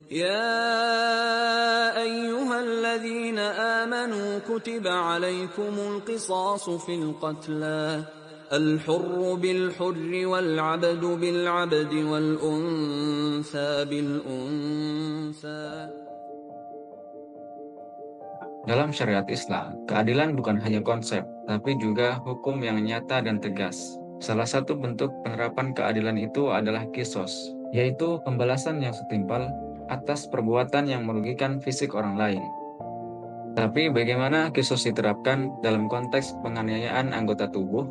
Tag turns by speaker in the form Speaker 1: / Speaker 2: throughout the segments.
Speaker 1: يا أيها الذين آمنوا كتب عليكم القصاص في القتلى الحر بالحر والعبد بالعبد والأنثى بالأنثى.
Speaker 2: Dalam syariat Islam, keadilan bukan hanya konsep, tapi juga hukum yang nyata dan tegas. Salah satu bentuk penerapan keadilan itu adalah kisos, yaitu pembalasan yang setimpal atas perbuatan yang merugikan fisik orang lain. Tapi bagaimana kisos diterapkan dalam konteks penganiayaan anggota tubuh?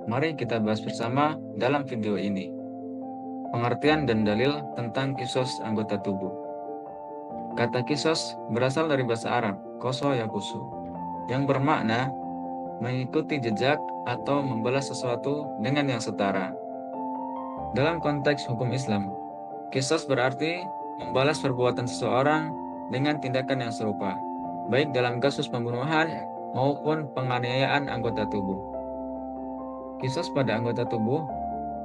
Speaker 2: Mari kita bahas bersama dalam video ini. Pengertian dan dalil tentang kisos anggota tubuh. Kata kisos berasal dari bahasa Arab, koso yakusu, yang bermakna mengikuti jejak atau membalas sesuatu dengan yang setara. Dalam konteks hukum Islam, kisos berarti membalas perbuatan seseorang dengan tindakan yang serupa, baik dalam kasus pembunuhan maupun penganiayaan anggota tubuh. Kisos pada anggota tubuh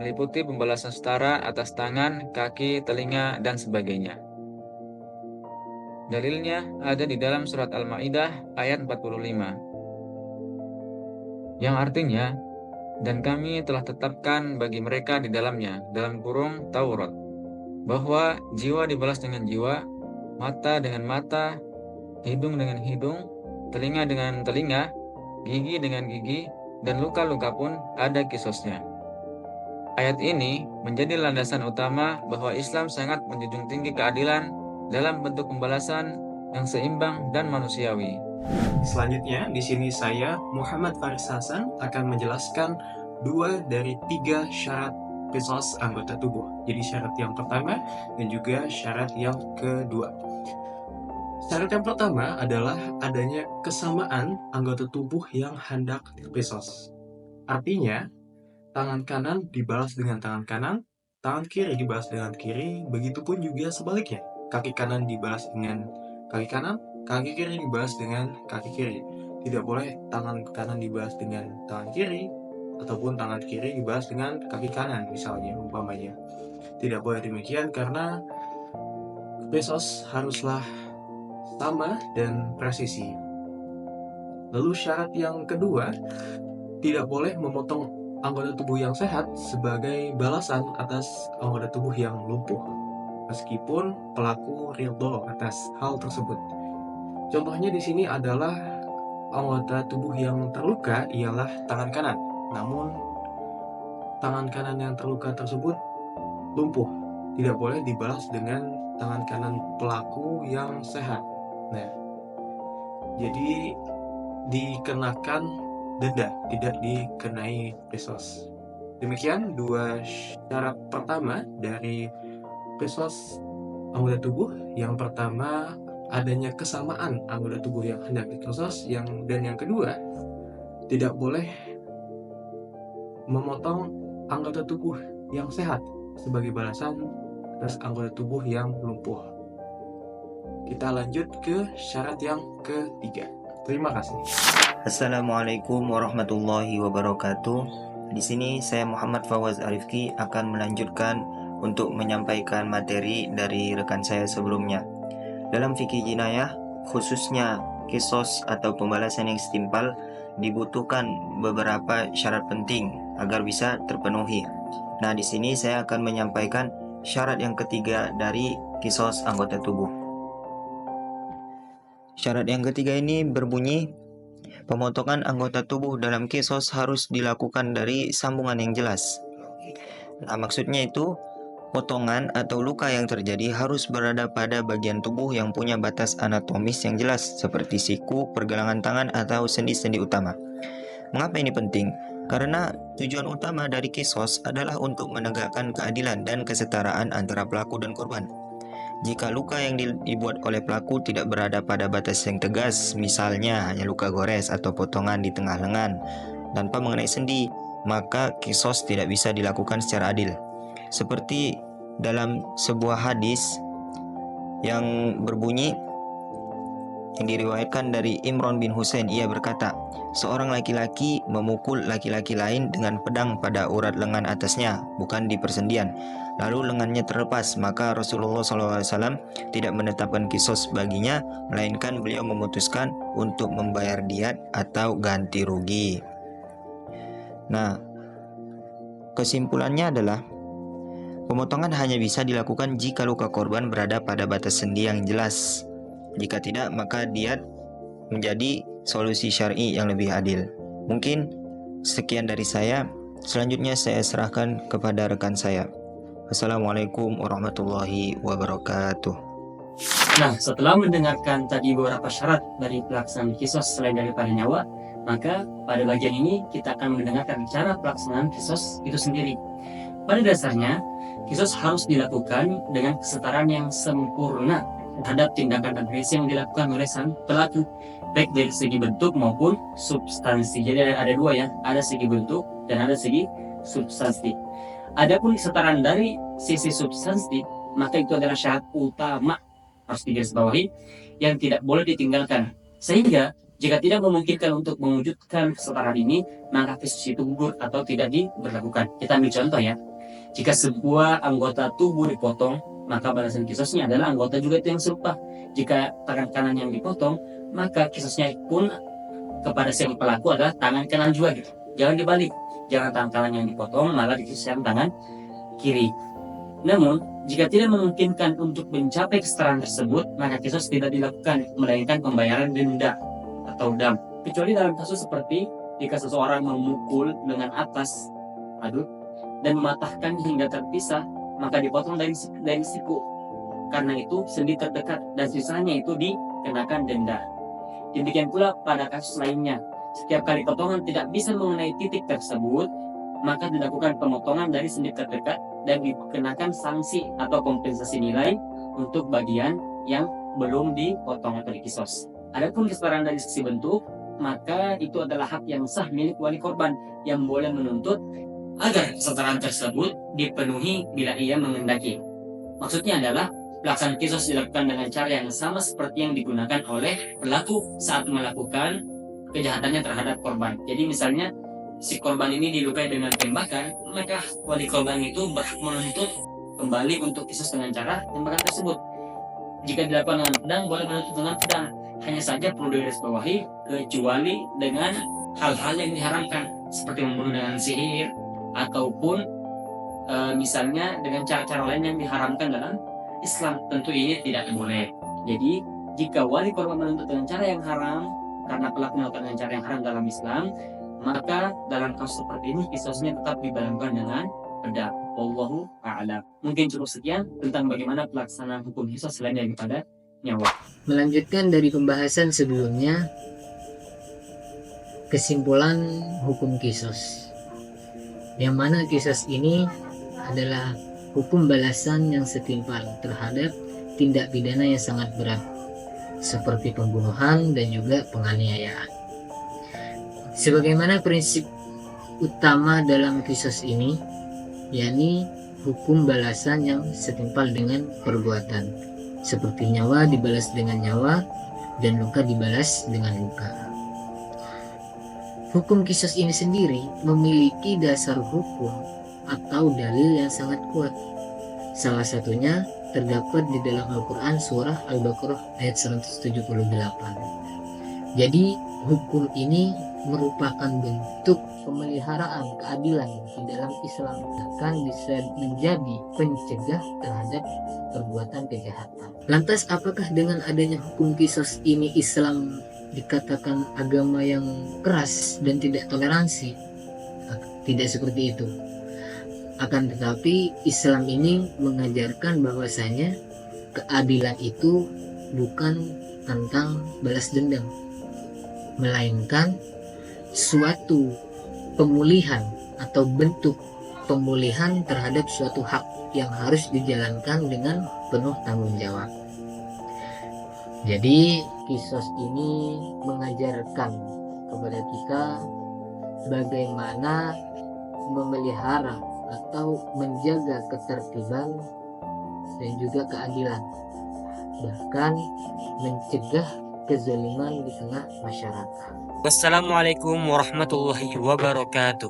Speaker 2: meliputi pembalasan setara atas tangan, kaki, telinga, dan sebagainya. Dalilnya ada di dalam surat Al-Maidah ayat 45, yang artinya, dan kami telah tetapkan bagi mereka di dalamnya, dalam kurung Taurat, bahwa jiwa dibalas dengan jiwa, mata dengan mata, hidung dengan hidung, telinga dengan telinga, gigi dengan gigi, dan luka-luka pun ada kisosnya. Ayat ini menjadi landasan utama bahwa Islam sangat menjunjung tinggi keadilan dalam bentuk pembalasan yang seimbang dan manusiawi.
Speaker 3: Selanjutnya, di sini saya, Muhammad Faris Hasan, akan menjelaskan 2 dari 3 syarat kisos anggota tubuh. Jadi syarat yang pertama dan juga syarat yang kedua. Syarat yang pertama adalah adanya kesamaan anggota tubuh yang hendak kisos. Artinya, tangan kanan dibalas dengan tangan kanan, tangan kiri dibalas dengan kiri, begitupun juga sebaliknya. Kaki kanan dibalas dengan kaki kanan, kaki kiri dibalas dengan kaki kiri. Tidak boleh tangan kanan dibalas dengan tangan kiri, ataupun tangan kiri dibalas dengan kaki kanan misalnya, umpamanya. Tidak boleh demikian karena kisos haruslah sama dan presisi. Lalu syarat yang kedua, tidak boleh memotong anggota tubuh yang sehat sebagai balasan atas anggota tubuh yang lumpuh, meskipun pelaku ridho atas hal tersebut. Contohnya di sini adalah anggota tubuh yang terluka ialah tangan kanan, namun tangan kanan yang terluka tersebut lumpuh. Tidak boleh dibalas dengan tangan kanan pelaku yang sehat. Nah, jadi dikenakan denda, tidak dikenai kisos. Demikian 2 syarat pertama dari kisos anggota tubuh. Yang pertama, adanya kesamaan anggota tubuh yang hendak dikisos, dan yang kedua, tidak boleh memotong anggota tubuh yang sehat sebagai balasan atas anggota tubuh yang lumpuh. Kita lanjut ke syarat yang ketiga. Terima kasih.
Speaker 4: Assalamualaikum warahmatullahi wabarakatuh. Di sini saya Muhammad Fawaz Arifki akan melanjutkan untuk menyampaikan materi dari rekan saya sebelumnya. Dalam fikih jinayah, khususnya kisos atau pembalasan yang setimpal, dibutuhkan beberapa syarat penting agar bisa terpenuhi. Nah, di sini saya akan menyampaikan syarat yang ketiga dari kisos anggota tubuh. Syarat yang ketiga ini berbunyi, pemotongan anggota tubuh dalam kisos harus dilakukan dari sambungan yang jelas. Nah, maksudnya itu, potongan atau luka yang terjadi harus berada pada bagian tubuh yang punya batas anatomis yang jelas, seperti siku, pergelangan tangan, atau sendi-sendi utama. Mengapa ini penting? Karena tujuan utama dari kisos adalah untuk menegakkan keadilan dan kesetaraan antara pelaku dan korban. Jika luka yang dibuat oleh pelaku tidak berada pada batas yang tegas, misalnya hanya luka gores atau potongan di tengah lengan tanpa mengenai sendi, maka kisos tidak bisa dilakukan secara adil. Seperti dalam sebuah hadis yang berbunyi, yang diriwayatkan dari Imran bin Husain, ia berkata, seorang laki-laki memukul laki-laki lain dengan pedang pada urat lengan atasnya, bukan di persendian. lalu lengannya terlepas, maka Rasulullah SAW tidak menetapkan kisos baginya, melainkan beliau memutuskan untuk membayar diat atau ganti rugi. Nah, kesimpulannya adalah pemotongan hanya bisa dilakukan jika luka korban berada pada batas sendi yang jelas. Jika tidak, maka diat menjadi solusi syar'i yang lebih adil. Mungkin sekian dari saya. Selanjutnya saya serahkan kepada rekan saya. Assalamualaikum warahmatullahi wabarakatuh.
Speaker 5: Nah, setelah mendengarkan tadi beberapa syarat dari pelaksanaan kisos selain daripada nyawa, maka pada bagian ini kita akan mendengarkan cara pelaksanaan kisos itu sendiri. Pada dasarnya, kisos harus dilakukan dengan kesetaraan yang sempurna terhadap tindakan agresi yang dilakukan oleh sang pelaku, baik dari segi bentuk maupun substansi. Jadi ada dua ya, ada segi bentuk dan ada segi substansi. Adapun kesetaraan dari sisi substansi, maka itu adalah syarat utama, harus digarisbawahi, yang tidak boleh ditinggalkan. Sehingga jika tidak memungkinkan untuk mewujudkan kesetaraan ini, maka kisos itu gugur atau tidak diberlakukan. Kita ambil contoh ya. Jika sebuah anggota tubuh dipotong, maka balasan kisosnya adalah anggota juga itu yang serupa. Jika tangan kanan yang dipotong, maka kisosnya pun kepada si pelaku adalah tangan kanan juga gitu. Jangan dibalik. Jangan tangan kanan yang dipotong, malah dikisoskan tangan kiri. Namun, jika tidak memungkinkan untuk mencapai kesetaraan tersebut, maka kisos tidak dilakukan, melainkan pembayaran denda atau dam. Kecuali dalam kasus seperti jika seseorang memukul dengan atas adut dan mematahkan hingga terpisah, maka dipotong dari siku. Karena itu sendi terdekat dan sisanya itu dikenakan denda. Demikian pula pada kasus lainnya, setiap kali potongan tidak bisa mengenai titik tersebut, maka dilakukan pemotongan dari sendi terdekat dan dikenakan sanksi atau kompensasi nilai untuk bagian yang belum dipotong atau dikisos. Adapun kesetaraan dari sisi bentuk, maka itu adalah hak yang sah milik wali korban yang boleh menuntut agar kesetaraan tersebut dipenuhi bila ia mengendaki. Maksudnya adalah pelaksanaan kisos dilakukan dengan cara yang sama seperti yang digunakan oleh pelaku saat melakukan kejahatannya terhadap korban. Jadi misalnya si korban ini dilukai dengan tembakan, maka wali korban itu berhak menuntut kembali untuk kisos dengan cara tembakan tersebut. Jika dilakukan dengan pedang, boleh menuntut dengan pedang. Hanya saja perlu digarisbawahi, kecuali dengan hal-hal yang diharamkan, seperti membunuh dengan sihir, ataupun misalnya dengan cara-cara lain yang diharamkan dalam Islam. Tentu ini tidak boleh. Jadi jika wali korban menuntut dengan cara yang haram karena pelaku melakukan dengan cara yang haram dalam Islam, maka dalam kasus seperti ini kisosnya tetap dibayarkan dengan pedang. Wallahu a'lam. Mungkin cukup sekian tentang bagaimana pelaksanaan hukum kisos selain daripada nyawa.
Speaker 6: Melanjutkan dari pembahasan sebelumnya, kesimpulan hukum kisos, yang mana kisos ini adalah hukum balasan yang setimpal terhadap tindak pidana yang sangat berat seperti pembunuhan dan juga penganiayaan. Sebagaimana prinsip utama dalam kisos ini, yakni hukum balasan yang setimpal dengan perbuatan, seperti nyawa dibalas dengan nyawa dan luka dibalas dengan luka. Hukum kisos ini sendiri memiliki dasar hukum atau dalil yang sangat kuat. Salah satunya terdapat di dalam Al-Quran surah Al-Baqarah ayat 178. Jadi hukum ini merupakan bentuk pemeliharaan keadilan di dalam Islam, akan bisa menjadi pencegah terhadap perbuatan kejahatan. Lantas apakah dengan adanya hukum kisos ini Islam dikatakan agama yang keras dan tidak toleransi? Tidak seperti itu. Akan tetapi Islam ini mengajarkan bahwasanya keadilan itu bukan tentang balas dendam, melainkan suatu pemulihan atau bentuk pemulihan terhadap suatu hak yang harus dijalankan dengan penuh tanggung jawab. Jadi kisos ini mengajarkan kepada kita bagaimana memelihara atau menjaga ketertiban dan juga keadilan, bahkan mencegah kezaliman di tengah masyarakat.
Speaker 5: Wassalamualaikum warahmatullahi wabarakatuh.